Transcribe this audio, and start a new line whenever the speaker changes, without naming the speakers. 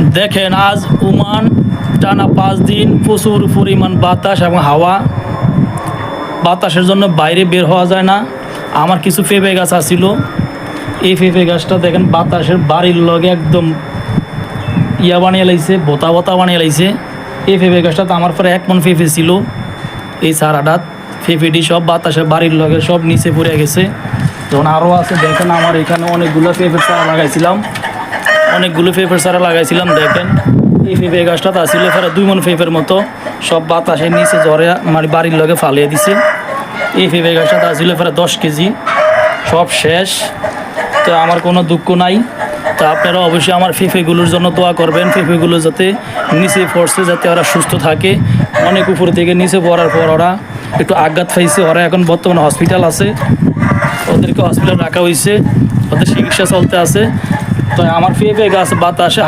দেখেন আজ ওমান টানা 5 দিন প্রচুর পরিমাণ বাতাস এবং হাওয়া। বাতাসের জন্য বাইরে বের হওয়া যায় না। আমার কিছু পেঁপে গাছ আছিল, এই পেঁপে গাছটা দেখেন বাতাসের বাড়ির লগে একদম বানিয়ে লাইছে, বোতা বোতা বানিয়ে লাইছে। এই পেঁপে গাছটা তো আমার পরে 1 মন পেঁপে ছিল, এই চারাটাত পেঁপেটি সব বাতাসের বাড়ির লগে সব নিচে পড়ে গেছে। যখন আরও আছে দেখেন আমার এখানে অনেকগুলো পেঁপের চারা লাগাইছিলাম, দেখেন এই পেঁপে গাছটা তা ছিল ফেরা 2 মন পেঁপের মতো, সব বাতাসের নিচে ঝরে আমার বাড়ির লগে ফালিয়ে দিছে। এই পেঁপে গাছটা তা ছিল ফেরা 10 কেজি, সব শেষ। তো আমার কোনো দুঃখ নাই। তো আপনারা অবশ্যই আমার পেঁপেগুলোর জন্য দোয়া করবেন, পেঁপেগুলো যাতে নিচে পড়ছে যাতে ওরা সুস্থ থাকে। অনেক উপর থেকে নিচে পড়ার পর ওরা একটু আঘাত পাইছে, ওরা এখন বর্তমানে হসপিটাল আছে, ওদেরকে হসপিটাল রাখা হয়েছে, ওদের চিকিৎসা চলতে আছে। তো আমার পেঁপে গাছ বাতাসে